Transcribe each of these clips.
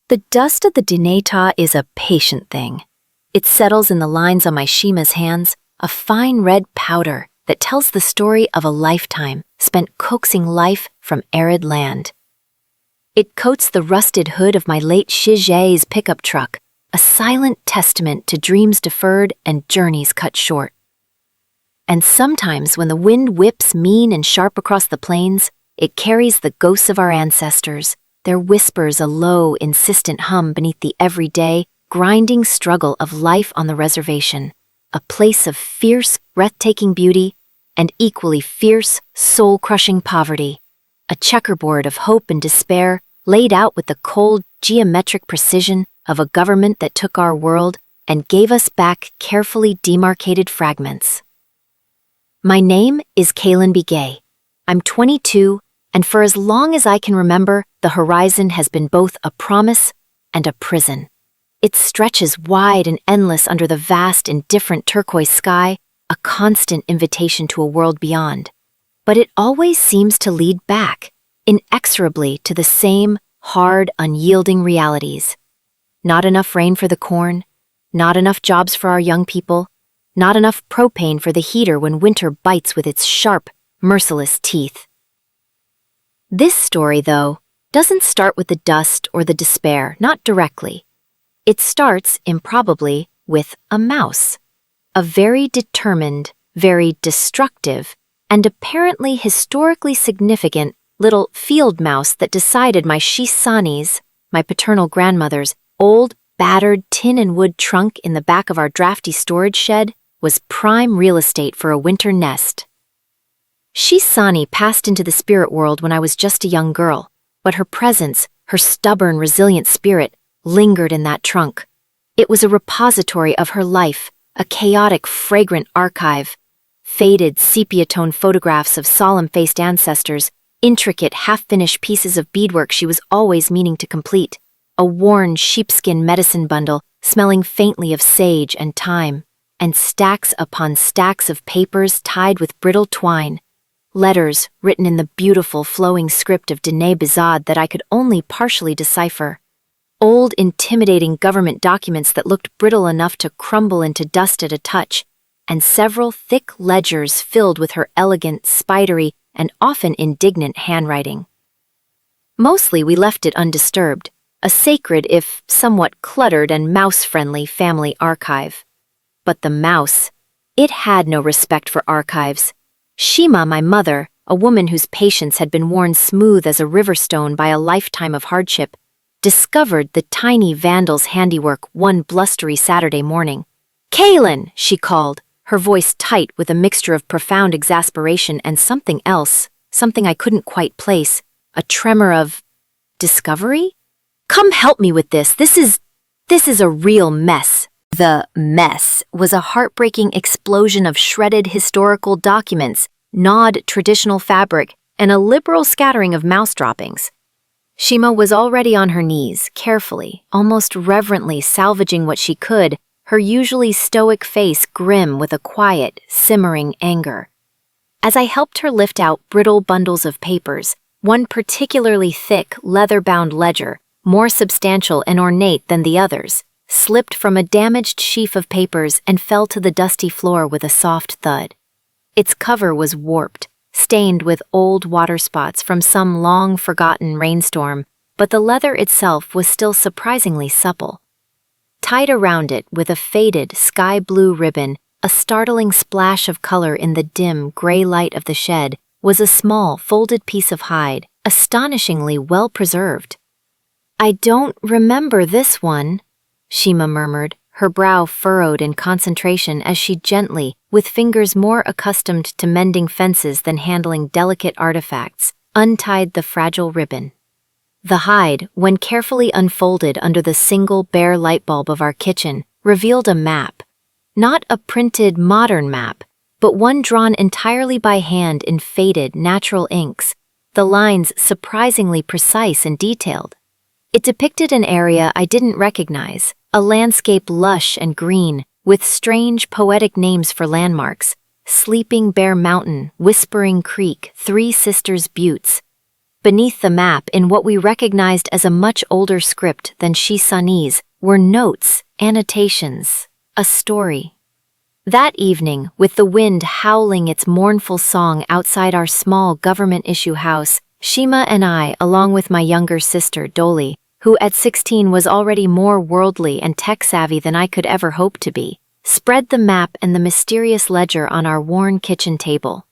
The dust of the Diné is a patient thing. It settles in the lines on my Shima's hands, a fine red powder that tells the story of a lifetime spent coaxing life from arid land. It coats the rusted hood of my late Shige's pickup truck, a silent testament to dreams deferred and journeys cut short. And sometimes when the wind whips mean and sharp across the plains, it carries the ghosts of our ancestors, their whispers a low, insistent hum beneath the everyday, grinding struggle of life on the reservation, a place of fierce, breathtaking beauty and equally fierce, soul-crushing poverty, a checkerboard of hope and despair laid out with the cold, geometric precision of a government that took our world and gave us back carefully demarcated fragments. My name is Kaelen Begay. I'm 22, and for as long as I can remember, the horizon has been both a promise and a prison. It stretches wide and endless under the vast, indifferent turquoise sky, a constant invitation to a world beyond. But it always seems to lead back, inexorably to the same hard, unyielding realities. Not enough rain for the corn, not enough jobs for our young people, not enough propane for the heater when winter bites with its sharp, merciless teeth. This story, though, doesn't start with the dust or the despair, not directly. It starts, improbably, with a mouse. A very determined, very destructive, and apparently historically significant little field mouse that decided my Shisani's, my paternal grandmother's, old, battered tin and wood trunk in the back of our drafty storage shed was prime real estate for a winter nest. Shisani passed into the spirit world when I was just a young girl, but her presence, her stubborn, resilient spirit, lingered in that trunk. It was a repository of her life, a chaotic, fragrant archive. Faded, sepia-tone photographs of solemn-faced ancestors, intricate, half-finished pieces of beadwork she was always meaning to complete, a worn sheepskin medicine bundle smelling faintly of sage and thyme, and stacks upon stacks of papers tied with brittle twine. Letters written in the beautiful flowing script of Diné that I could only partially decipher. Old, intimidating government documents that looked brittle enough to crumble into dust at a touch, and several thick ledgers filled with her elegant, spidery, and often indignant handwriting. Mostly we left it undisturbed, a sacred if somewhat cluttered and mouse-friendly family archive. But the mouse, it had no respect for archives. Shima, my mother, a woman whose patience had been worn smooth as a riverstone by a lifetime of hardship, discovered the tiny vandal's handiwork one blustery Saturday morning. "Kaelen!" she called, her voice tight with a mixture of profound exasperation and something else, something I couldn't quite place, a tremor of discovery? "Come help me with this. This is a real mess." The mess was a heartbreaking explosion of shredded historical documents, gnawed traditional fabric, and a liberal scattering of mouse droppings. Shima was already on her knees, carefully, almost reverently salvaging what she could, her usually stoic face grim with a quiet, simmering anger. As I helped her lift out brittle bundles of papers, one particularly thick, leather-bound ledger, more substantial and ornate than the others, slipped from a damaged sheaf of papers and fell to the dusty floor with a soft thud. Its cover was warped, stained with old water spots from some long-forgotten rainstorm, but the leather itself was still surprisingly supple. Tied around it with a faded sky-blue ribbon, a startling splash of color in the dim, gray light of the shed, was a small, folded piece of hide, astonishingly well-preserved. "I don't remember this one," Shima murmured, her brow furrowed in concentration as she gently, with fingers more accustomed to mending fences than handling delicate artifacts, untied the fragile ribbon. The hide, when carefully unfolded under the single bare light bulb of our kitchen, revealed a map. Not a printed modern map, but one drawn entirely by hand in faded, natural inks, the lines surprisingly precise and detailed. It depicted an area I didn't recognize, a landscape lush and green, with strange poetic names for landmarks: Sleeping Bear Mountain, Whispering Creek, Three Sisters Buttes. Beneath the map, in what we recognized as a much older script than Shisanese, were notes, annotations, a story. That evening, with the wind howling its mournful song outside our small government-issue house, Shima and I, along with my younger sister, Dolly, who at 16 was already more worldly and tech-savvy than I could ever hope to be, spread the map and the mysterious ledger on our worn kitchen table.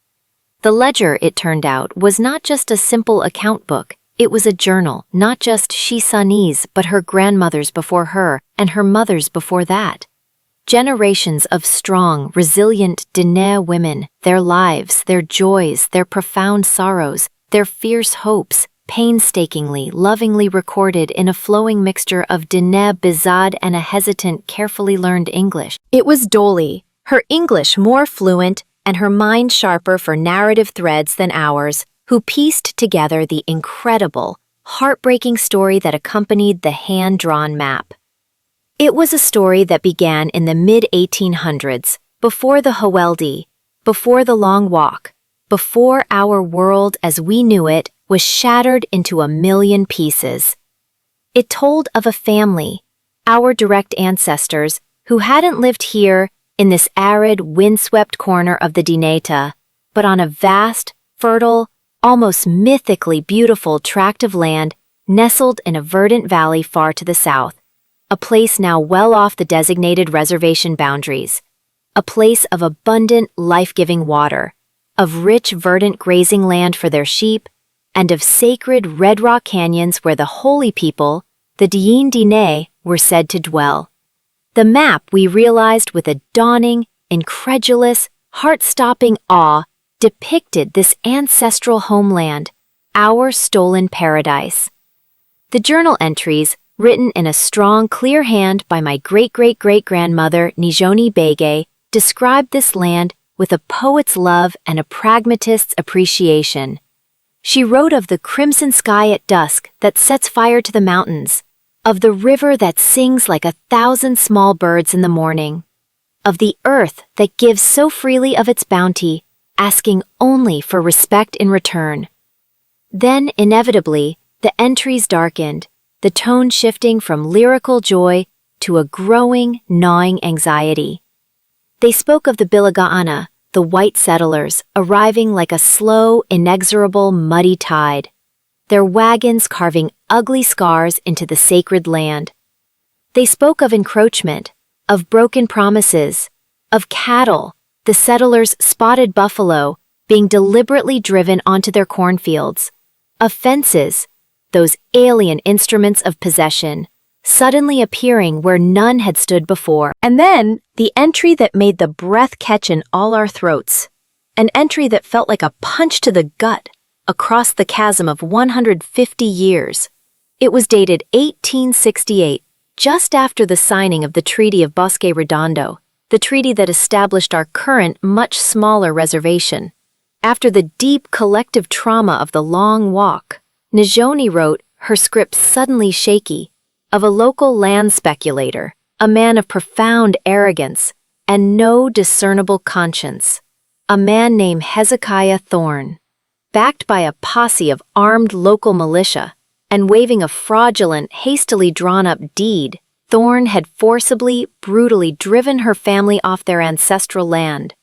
The ledger, it turned out, was not just a simple account book. It was a journal, not just Shisanese, but her grandmother's before her and her mother's before that. Generations of strong, resilient Diné women, their lives, their joys, their profound sorrows, their fierce hopes, painstakingly, lovingly recorded in a flowing mixture of Diné bizad and a hesitant, carefully learned English. It was Dolly, her English more fluent and her mind sharper for narrative threads than ours, who pieced together the incredible, heartbreaking story that accompanied the hand-drawn map. It was a story that began in the mid-1800s, before the Haweldi, before the Long Walk, before our world as we knew it was shattered into a million pieces. It told of a family, our direct ancestors, who hadn't lived here in this arid, windswept corner of the Diné, but on a vast, fertile, almost mythically beautiful tract of land nestled in a verdant valley far to the south, a place now well off the designated reservation boundaries, a place of abundant, life-giving water, of rich, verdant grazing land for their sheep, and of sacred red rock canyons where the holy people, the Diné, were said to dwell. The map, we realized with a dawning, incredulous, heart-stopping awe, depicted this ancestral homeland, our stolen paradise. The journal entries, written in a strong, clear hand by my great-great-great-grandmother Kaelen Begay, described this land with a poet's love and a pragmatist's appreciation. She wrote of the crimson sky at dusk that sets fire to the mountains, of the river that sings like 1,000 small birds in the morning, of the earth that gives so freely of its bounty, asking only for respect in return. Then, inevitably, the entries darkened, the tone shifting from lyrical joy to a growing, gnawing anxiety. They spoke of the Bilagaana, the white settlers, arriving like a slow, inexorable, muddy tide, their wagons carving ugly scars into the sacred land. They spoke of encroachment, of broken promises, of cattle, the settlers' spotted buffalo, being deliberately driven onto their cornfields, of fences, those alien instruments of possession, suddenly appearing where none had stood before. And then, the entry that made the breath catch in all our throats, an entry that felt like a punch to the gut across the chasm of 150 years. It was dated 1868, just after the signing of the Treaty of Bosque Redondo, the treaty that established our current, much smaller reservation. After the deep collective trauma of the Long Walk, Kaelen wrote, her script suddenly shaky, of a local land speculator, a man of profound arrogance and no discernible conscience, a man named Hezekiah Thorne, backed by a posse of armed local militia and waving a fraudulent, hastily drawn-up deed. Thorne had forcibly, brutally driven her family off their ancestral land.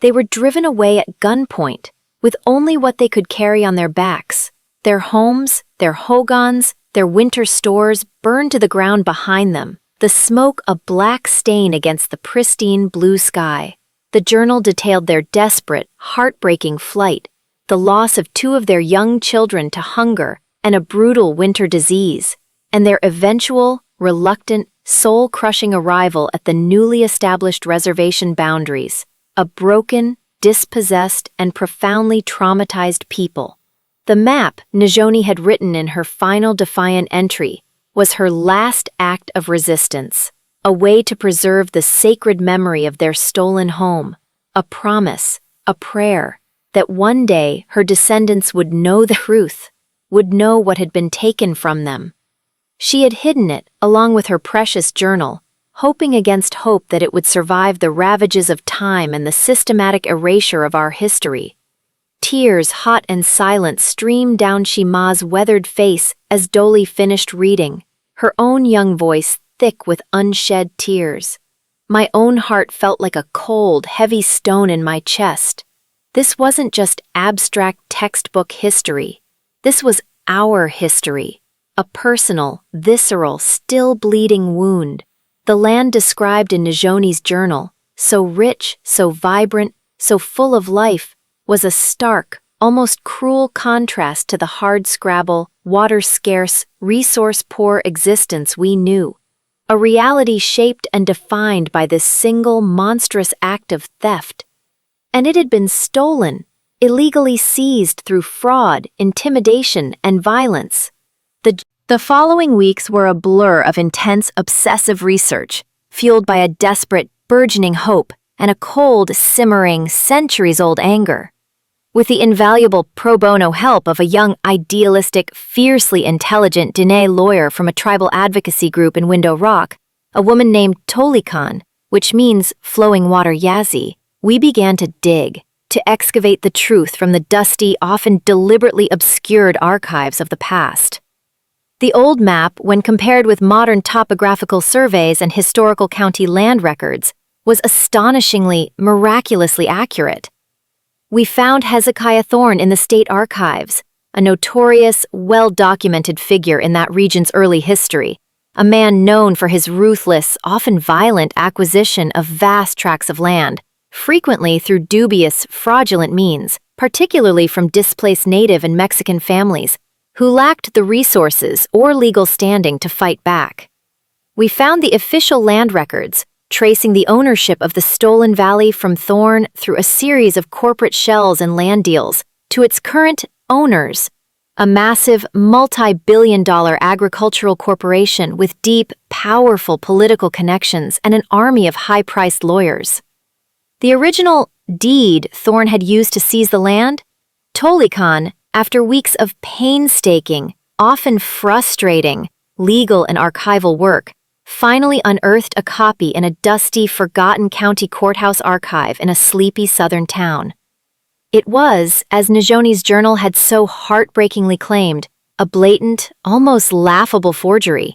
They were driven away at gunpoint, with only what they could carry on their backs. Their homes, their hogans, their winter stores burned to the ground behind them, the smoke a black stain against the pristine blue sky. The journal detailed their desperate, heartbreaking flight, the loss of 2 of their young children to hunger and a brutal winter disease, and their eventual, reluctant, soul-crushing arrival at the newly established reservation boundaries, a broken, dispossessed, and profoundly traumatized people. The map Kaelen had written in her final defiant entry was her last act of resistance, a way to preserve the sacred memory of their stolen home, a promise, a prayer, that one day her descendants would know the truth, would know what had been taken from them. She had hidden it, along with her precious journal, hoping against hope that it would survive the ravages of time and the systematic erasure of our history. Tears, hot and silent, streamed down Shima's weathered face as Dolly finished reading, her own young voice thick with unshed tears. My own heart felt like a cold, heavy stone in my chest. This wasn't just abstract textbook history. This was our history, a personal, visceral, still bleeding wound. The land described in Njoni's journal, so rich, so vibrant, so full of life, was a stark, almost cruel contrast to the hard-scrabble, water-scarce, resource-poor existence we knew. A reality shaped and defined by this single monstrous act of theft. And it had been stolen, illegally seized through fraud, intimidation, and violence. The following weeks were a blur of intense, obsessive research, fueled by a desperate, burgeoning hope and a cold, simmering, centuries-old anger. With the invaluable pro bono help of a young, idealistic, fiercely intelligent Diné lawyer from a tribal advocacy group in Window Rock, a woman named Tolikan, which means flowing water Yazi, we began to dig, to excavate the truth from the dusty, often deliberately obscured archives of the past. The old map, when compared with modern topographical surveys and historical county land records, was astonishingly, miraculously accurate. We found Hezekiah Thorne in the state archives, a notorious, well-documented figure in that region's early history, a man known for his ruthless, often violent acquisition of vast tracts of land, frequently through dubious, fraudulent means, particularly from displaced Native and Mexican families, who lacked the resources or legal standing to fight back. We found the official land records, tracing the ownership of the stolen valley from Thorne through a series of corporate shells and land deals to its current owners, a massive, multi-billion-dollar agricultural corporation with deep, powerful political connections and an army of high-priced lawyers. The original deed Thorne had used to seize the land? Tolikan, after weeks of painstaking, often frustrating, legal and archival work, finally unearthed a copy in a dusty, forgotten county courthouse archive in a sleepy southern town. It was, as Njoni's journal had so heartbreakingly claimed, a blatant, almost laughable forgery.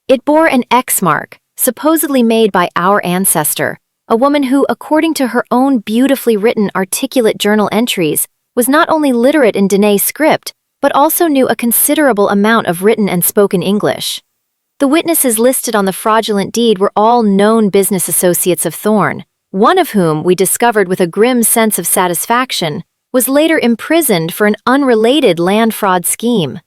It bore an X mark, supposedly made by our ancestor, a woman who, according to her own beautifully written, articulate journal entries, was not only literate in Diné script, but also knew a considerable amount of written and spoken English. The witnesses listed on the fraudulent deed were all known business associates of Thorne, one of whom we discovered with a grim sense of satisfaction was later imprisoned for an unrelated land fraud scheme.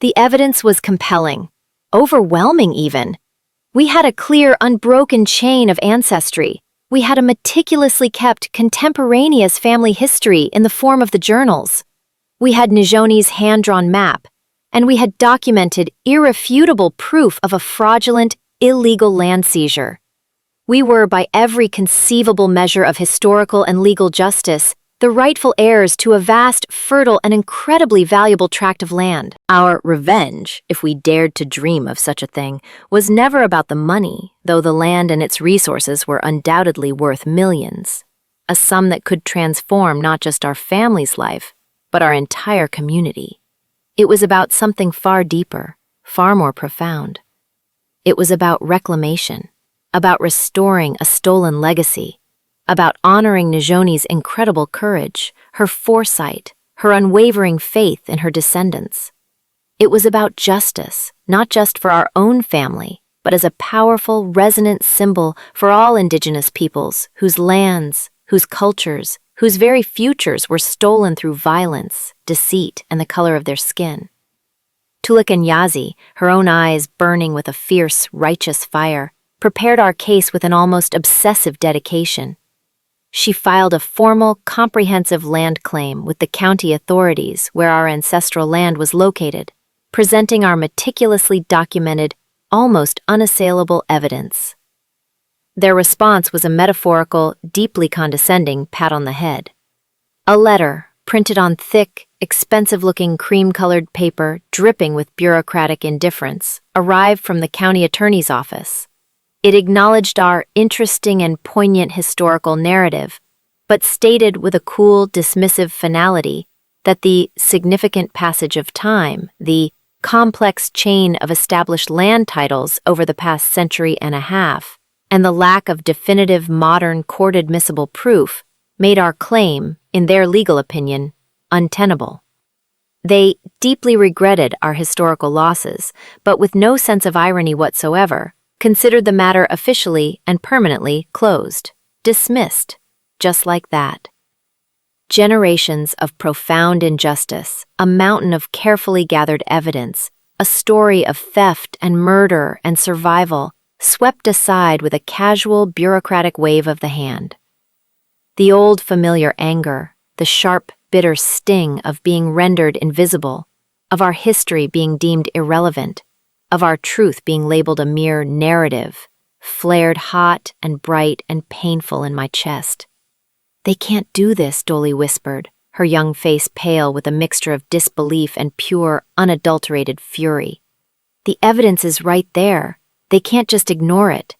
The evidence was compelling, overwhelming even. We had a clear, unbroken chain of ancestry. We had a meticulously kept, contemporaneous family history in the form of the journals. We had Njoni's hand-drawn map, and we had documented irrefutable proof of a fraudulent, illegal land seizure. We were, by every conceivable measure of historical and legal justice, the rightful heirs to a vast, fertile, and incredibly valuable tract of land. Our revenge, if we dared to dream of such a thing, was never about the money, though the land and its resources were undoubtedly worth millions. A sum that could transform not just our family's life, but our entire community. It was about something far deeper, far more profound. It was about reclamation, about restoring a stolen legacy, about honoring Njoni's incredible courage, her foresight, her unwavering faith in her descendants. It was about justice, not just for our own family, but as a powerful, resonant symbol for all Indigenous peoples whose lands, whose cultures, whose very futures were stolen through violence, deceit, and the color of their skin. Tulikan Yazi, her own eyes burning with a fierce, righteous fire, prepared our case with an almost obsessive dedication. She filed a formal, comprehensive land claim with the county authorities where our ancestral land was located, presenting our meticulously documented, almost unassailable evidence. Their response was a metaphorical, deeply condescending pat on the head. A letter, printed on thick, expensive-looking cream-colored paper dripping with bureaucratic indifference, arrived from the county attorney's office. It acknowledged our interesting and poignant historical narrative, but stated with a cool, dismissive finality that the significant passage of time, the complex chain of established land titles over the past century and a half, and the lack of definitive modern court-admissible proof made our claim, in their legal opinion, untenable. They deeply regretted our historical losses, but with no sense of irony whatsoever, considered the matter officially and permanently closed, dismissed, just like that. Generations of profound injustice, a mountain of carefully gathered evidence, a story of theft and murder and survival, swept aside with a casual bureaucratic wave of the hand. The old familiar anger, the sharp, bitter sting of being rendered invisible, of our history being deemed irrelevant, of our truth being labeled a mere narrative, flared hot and bright and painful in my chest. "They can't do this," Dolly whispered, her young face pale with a mixture of disbelief and pure, unadulterated fury. "The evidence is right there. They can't just ignore it."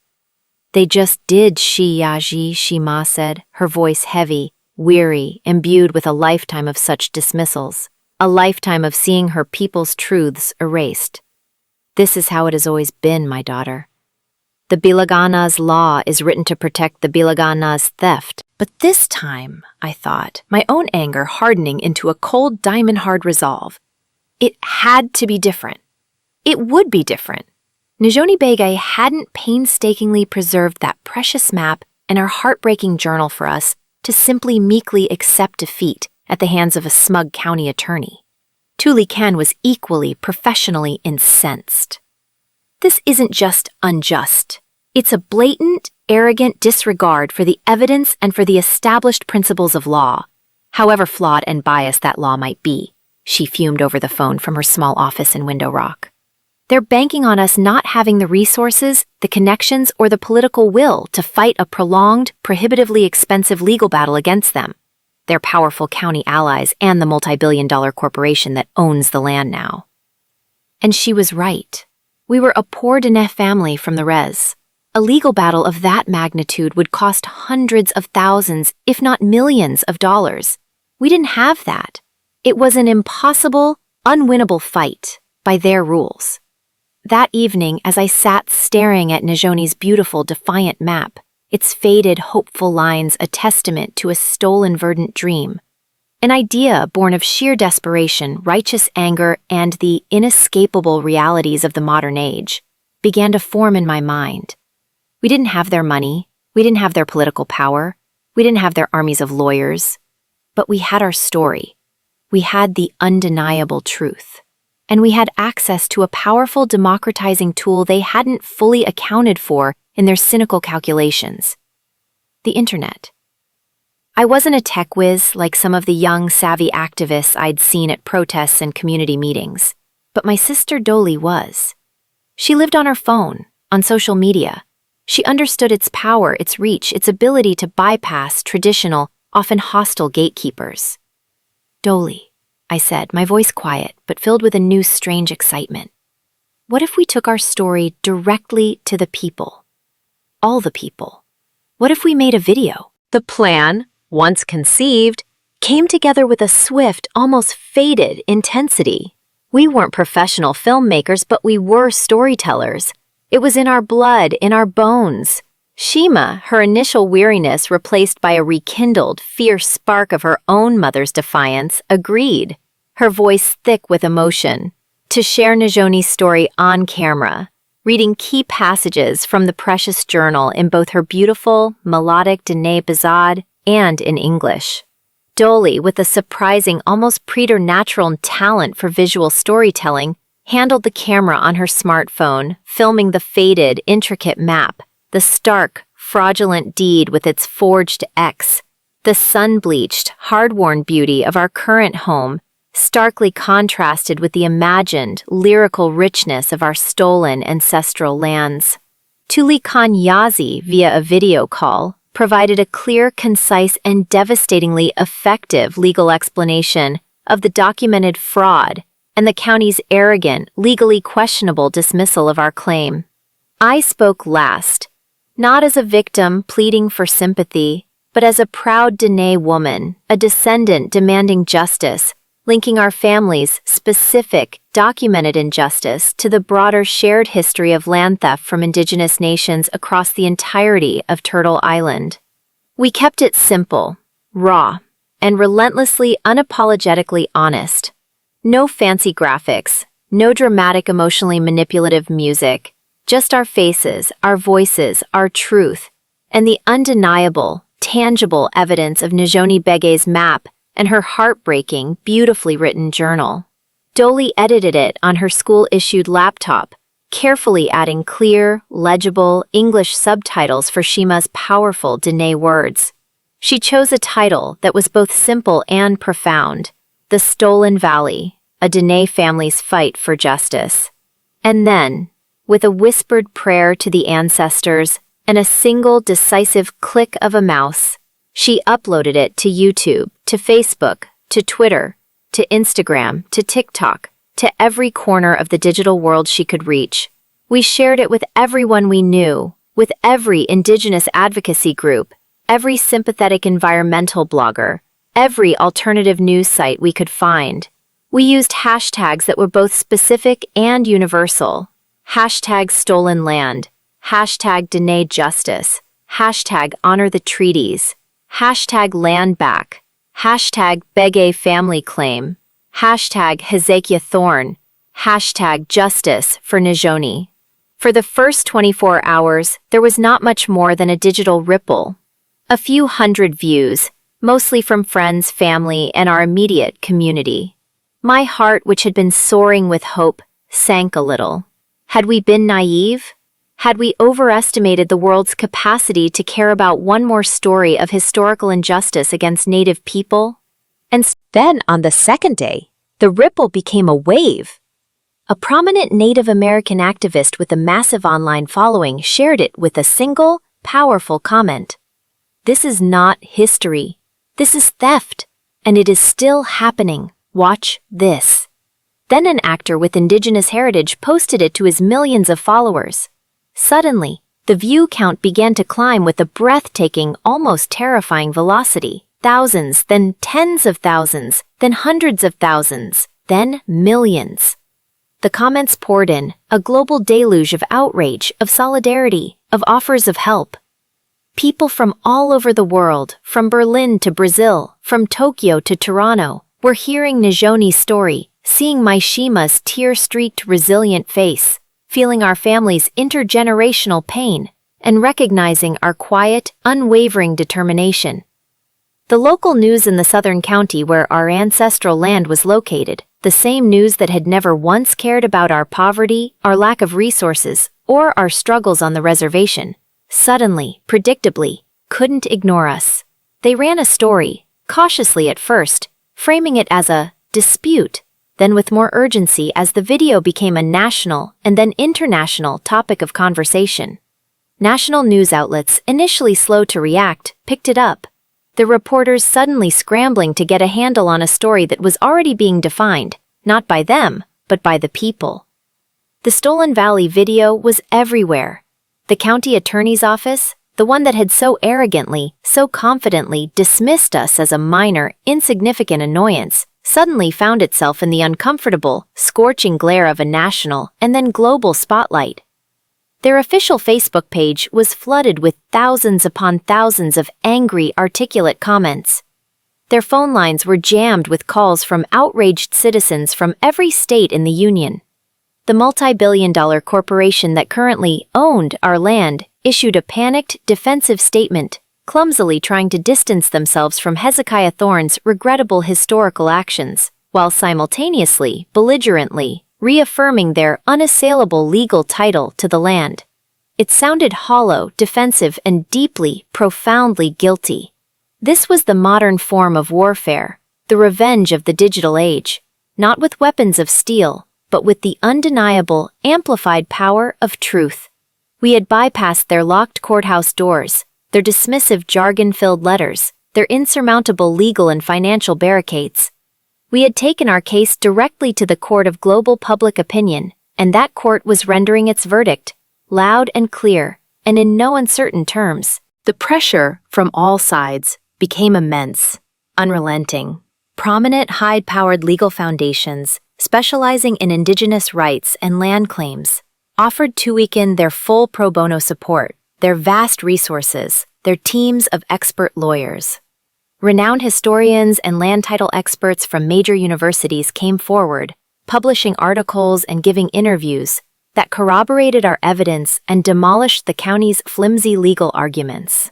"They just did, Shima said, her voice heavy, weary, imbued with a lifetime of such dismissals, a lifetime of seeing her people's truths erased. "This is how it has always been, my daughter. The Bilagana's law is written to protect the Bilagana's theft." But this time, I thought, my own anger hardening into a cold diamond-hard resolve. It had to be different. It would be different. Kaelen Begay hadn't painstakingly preserved that precious map and our heartbreaking journal for us to simply meekly accept defeat at the hands of a smug county attorney. Tuli Khan was equally professionally incensed. This isn't just unjust. It's a blatant, arrogant disregard for the evidence and for the established principles of law, however flawed and biased that law might be, she fumed over the phone from her small office in Window Rock. They're banking on us not having the resources, the connections, or the political will to fight a prolonged, prohibitively expensive legal battle against them, their powerful county allies and the multi-billion-dollar corporation that owns the land now. And she was right. We were a poor Diné family from the res. A legal battle of that magnitude would cost hundreds of thousands, if not millions of dollars. We didn't have that. It was an impossible, unwinnable fight by their rules. That evening, as I sat staring at Kaelen's beautiful, defiant map, its faded, hopeful lines a testament to a stolen, verdant dream, an idea born of sheer desperation, righteous anger, and the inescapable realities of the modern age, began to form in my mind. We didn't have their money, we didn't have their political power, we didn't have their armies of lawyers, but we had our story. We had the undeniable truth. And we had access to a powerful democratizing tool they hadn't fully accounted for in their cynical calculations: the internet. I wasn't a tech whiz like some of the young, savvy activists I'd seen at protests and community meetings, but my sister Dolly was. She lived on her phone, on social media. She understood its power, its reach, its ability to bypass traditional, often hostile gatekeepers. "Dolly," I said, my voice quiet, but filled with a new strange excitement. "What if we took our story directly to the people? All the people. What if we made a video?" The plan, once conceived, came together with a swift, almost fated intensity. We weren't professional filmmakers, but we were storytellers. It was in our blood, in our bones. Shima, her initial weariness replaced by a rekindled, fierce spark of her own mother's defiance, agreed, her voice thick with emotion, to share Kaelen's story on camera, reading key passages from the precious journal in both her beautiful, melodic Diné Bazad and in English. Dolly, with a surprising, almost preternatural talent for visual storytelling, handled the camera on her smartphone, filming the faded, intricate map, the stark, fraudulent deed with its forged X, the sun-bleached, hard-worn beauty of our current home, starkly contrasted with the imagined, lyrical richness of our stolen ancestral lands. Tuli Khan Yazi, via a video call, provided a clear, concise, and devastatingly effective legal explanation of the documented fraud and the county's arrogant, legally questionable dismissal of our claim. I spoke last, not as a victim pleading for sympathy, but as a proud Diné woman, a descendant demanding justice, linking our family's specific, documented injustice to the broader shared history of land theft from indigenous nations across the entirety of Turtle Island. We kept it simple, raw, and relentlessly unapologetically honest. No fancy graphics, no dramatic emotionally manipulative music, just our faces, our voices, our truth, and the undeniable, tangible evidence of Kaelen Begay's map and her heartbreaking, beautifully written journal. Dolly edited it on her school-issued laptop, carefully adding clear, legible English subtitles for Shima's powerful Diné words. She chose a title that was both simple and profound: The Stolen Valley, a Diné family's fight for justice. And then, with a whispered prayer to the ancestors and a single decisive click of a mouse, she uploaded it to YouTube, to Facebook, to Twitter, to Instagram, to TikTok, to every corner of the digital world she could reach. We shared it with everyone we knew, with every indigenous advocacy group, every sympathetic environmental blogger, every alternative news site we could find. We used hashtags that were both specific and universal. Hashtag stolen land, hashtag Diné justice, hashtag honor the treaties, hashtag land back, hashtag Begay family claim, hashtag Hezekiah Thorne, hashtag justice for Kaelen. For the first 24 hours, there was not much more than a digital ripple. A few hundred views, mostly from friends, family, and our immediate community. My heart, which had been soaring with hope, sank a little. Had we been naive? Had we overestimated the world's capacity to care about one more story of historical injustice against Native people? And then, on the second day, the ripple became a wave. A prominent Native American activist with a massive online following shared it with a single, powerful comment. "This is not history. This is theft, and it is still happening. Watch this." Then an actor with indigenous heritage posted it to his millions of followers. Suddenly, the view count began to climb with a breathtaking, almost terrifying velocity. Thousands, then tens of thousands, then hundreds of thousands, then millions. The comments poured in, a global deluge of outrage, of solidarity, of offers of help. People from all over the world, from Berlin to Brazil, from Tokyo to Toronto, were hearing Kaelen's story, seeing my Shima's tear-streaked, resilient face, feeling our family's intergenerational pain, and recognizing our quiet, unwavering determination. The local news in the southern county where our ancestral land was located, the same news that had never once cared about our poverty, our lack of resources, or our struggles on the reservation, suddenly, predictably, couldn't ignore us. They ran a story, cautiously at first, framing it as a dispute, then with more urgency as the video became a national and then international topic of conversation. National news outlets, initially slow to react, picked it up. The reporters suddenly scrambling to get a handle on a story that was already being defined, not by them, but by the people. The Stolen Valley video was everywhere. The county attorney's office, the one that had so arrogantly, so confidently dismissed us as a minor, insignificant annoyance, suddenly found itself in the uncomfortable, scorching glare of a national and then global spotlight. Their official Facebook page was flooded with thousands upon thousands of angry, articulate comments. Their phone lines were jammed with calls from outraged citizens from every state in the Union. The multi-billion-dollar corporation that currently owned our land issued a panicked, defensive statement, clumsily trying to distance themselves from Hezekiah Thorne's regrettable historical actions, while simultaneously, belligerently, reaffirming their unassailable legal title to the land. It sounded hollow, defensive, and deeply, profoundly guilty. This was the modern form of warfare, the revenge of the digital age, not with weapons of steel, but with the undeniable, amplified power of truth. We had bypassed their locked courthouse doors, their dismissive jargon-filled letters, their insurmountable legal and financial barricades. We had taken our case directly to the court of global public opinion, and that court was rendering its verdict, loud and clear, and in no uncertain terms. The pressure from all sides became immense, unrelenting. prominent high-powered legal foundations specializing in indigenous rights and land claims offered Tuiken their full pro bono support, their vast resources, their teams of expert lawyers. Renowned historians and land title experts from major universities came forward, publishing articles and giving interviews that corroborated our evidence and demolished the county's flimsy legal arguments.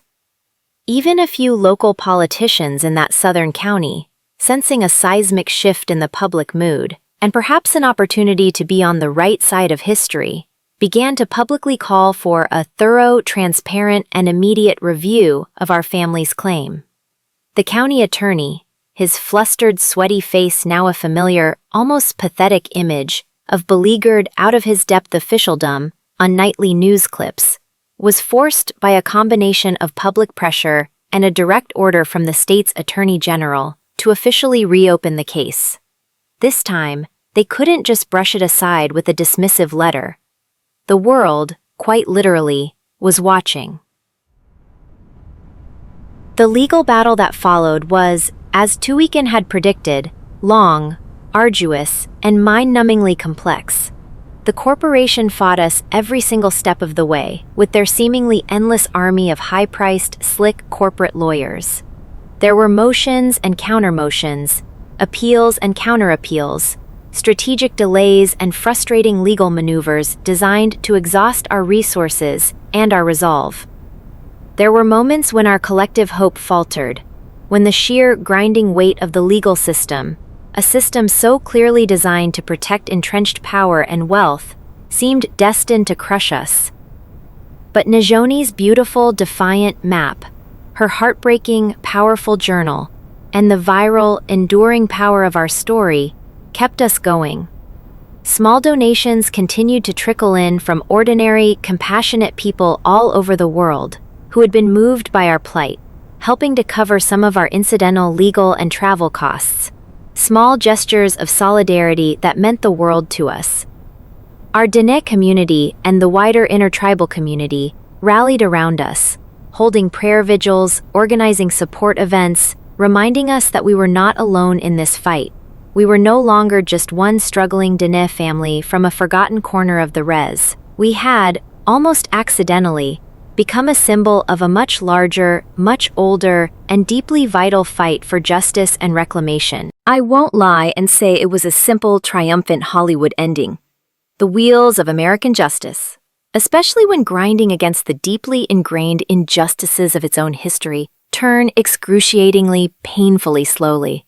Even a few local politicians in that southern county, sensing a seismic shift in the public mood, and perhaps an opportunity to be on the right side of history, began to publicly call for a thorough, transparent, and immediate review of our family's claim. The county attorney, his flustered, sweaty face now a familiar, almost pathetic image of beleaguered, out-of-his-depth officialdom on nightly news clips, was forced by a combination of public pressure and a direct order from the state's attorney general to officially reopen the case. This time, they couldn't just brush it aside with a dismissive letter. The world, quite literally, was watching. The legal battle that followed was, as Tuiken had predicted, long, arduous, and mind-numbingly complex. The corporation fought us every single step of the way, with their seemingly endless army of high-priced, slick corporate lawyers. There were motions and counter-motions, appeals and counter-appeals, strategic delays and frustrating legal maneuvers designed to exhaust our resources and our resolve. There were moments when our collective hope faltered, when the sheer grinding weight of the legal system, a system so clearly designed to protect entrenched power and wealth, seemed destined to crush us. But Najoni's beautiful, defiant map, her heartbreaking, powerful journal, and the viral, enduring power of our story kept us going. Small donations continued to trickle in from ordinary, compassionate people all over the world who had been moved by our plight, helping to cover some of our incidental legal and travel costs. Small gestures of solidarity that meant the world to us. Our Diné community and the wider intertribal community rallied around us, holding prayer vigils, organizing support events, reminding us that we were not alone in this fight. We were no longer just one struggling Diné family from a forgotten corner of the res. We had, almost accidentally, become a symbol of a much larger, much older, and deeply vital fight for justice and reclamation. I won't lie and say it was a simple, triumphant Hollywood ending. The wheels of American justice, especially when grinding against the deeply ingrained injustices of its own history, turn excruciatingly, painfully slowly.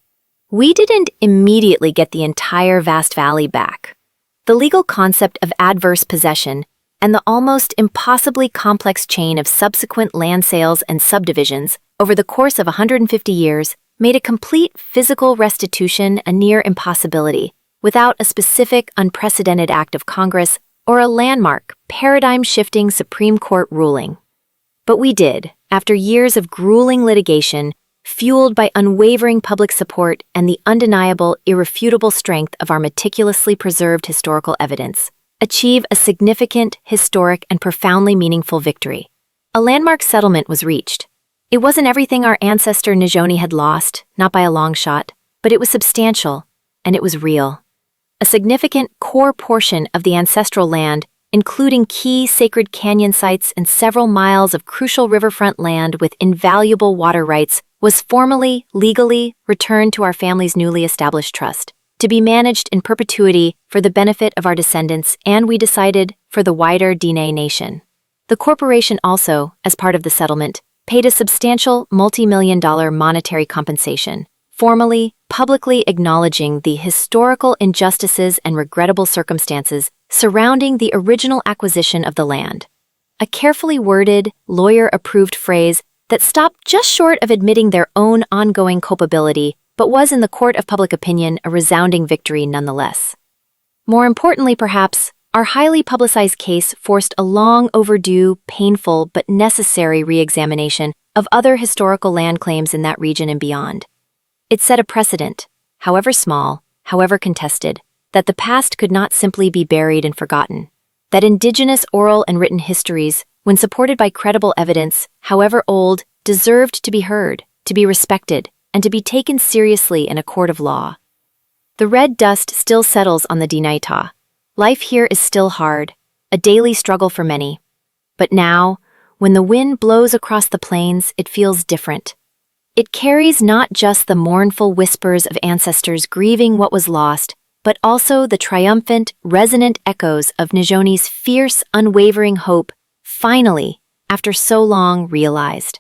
We didn't immediately get the entire vast valley back. The legal concept of adverse possession and the almost impossibly complex chain of subsequent land sales and subdivisions over the course of 150 years made a complete physical restitution a near impossibility without a specific, unprecedented act of Congress or a landmark, paradigm-shifting Supreme Court ruling. But we did, after years of grueling litigation, fueled by unwavering public support and the undeniable, irrefutable strength of our meticulously preserved historical evidence, achieve a significant, historic, and profoundly meaningful victory. A landmark settlement was reached. It wasn't everything our ancestor Najoni had lost, not by a long shot, but it was substantial, and it was real. A significant core portion of the ancestral land, including key sacred canyon sites and several miles of crucial riverfront land with invaluable water rights, was formally, legally returned to our family's newly established trust, to be managed in perpetuity for the benefit of our descendants and, we decided, for the wider Diné nation. The corporation also, as part of the settlement, paid a substantial multi-million-dollar monetary compensation, formally, publicly acknowledging the historical injustices and regrettable circumstances surrounding the original acquisition of the land. A carefully worded, lawyer-approved phrase that stopped just short of admitting their own ongoing culpability, but was in the court of public opinion a resounding victory nonetheless. More importantly, perhaps, our highly publicized case forced a long overdue, painful, but necessary re-examination of other historical land claims in that region and beyond. It set a precedent, however small, however contested, that the past could not simply be buried and forgotten, that indigenous oral and written histories, when supported by credible evidence, however old, deserved to be heard, to be respected, and to be taken seriously in a court of law. The red dust still settles on the Diné. Life here is still hard, a daily struggle for many. But now, when the wind blows across the plains, it feels different. It carries not just the mournful whispers of ancestors grieving what was lost, but also the triumphant, resonant echoes of Njoni's fierce, unwavering hope, finally, after so long, realized.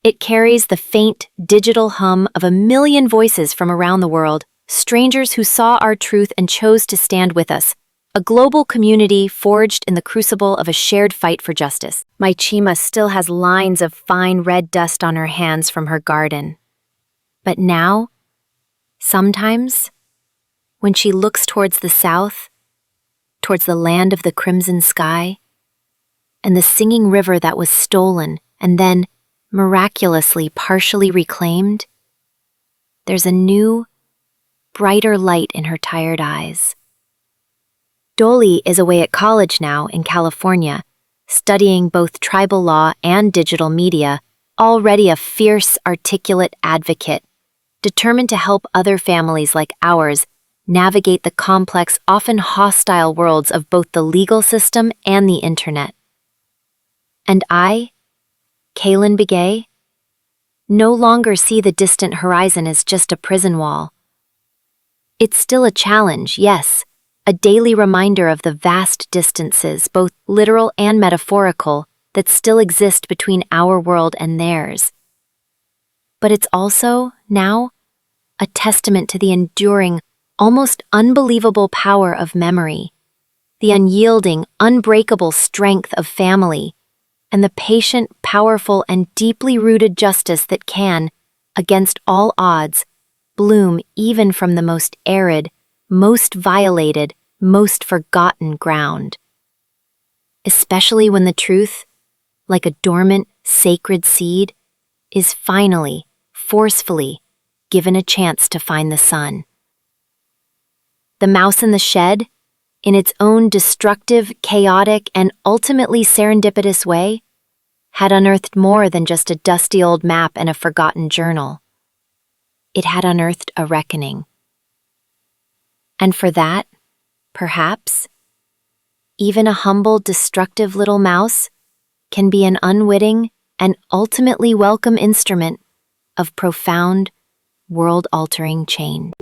It carries the faint, digital hum of a million voices from around the world, strangers who saw our truth and chose to stand with us, a global community forged in the crucible of a shared fight for justice. My Chima still has lines of fine red dust on her hands from her garden. But now, sometimes, when she looks towards the south, towards the land of the crimson sky, and the singing river that was stolen and then miraculously partially reclaimed, there's a new, brighter light in her tired eyes. Dolly is away at college now in California, studying both tribal law and digital media, already a fierce, articulate advocate, determined to help other families like ours navigate the complex, often hostile worlds of both the legal system and the internet. And I, Kaelen Begay, no longer see the distant horizon as just a prison wall. It's still a challenge, yes, a daily reminder of the vast distances, both literal and metaphorical, that still exist between our world and theirs. But it's also, now, a testament to the enduring, almost unbelievable power of memory, the unyielding, unbreakable strength of family, and the patient, powerful, and deeply rooted justice that can, against all odds, bloom even from the most arid, most violated, most forgotten ground. Especially when the truth, like a dormant, sacred seed, is finally, forcefully, given a chance to find the sun. The mouse in the shed, in its own destructive, chaotic, and ultimately serendipitous way, had unearthed more than just a dusty old map and a forgotten journal. It had unearthed a reckoning. And for that, perhaps, even a humble, destructive little mouse can be an unwitting and ultimately welcome instrument of profound, world-altering change.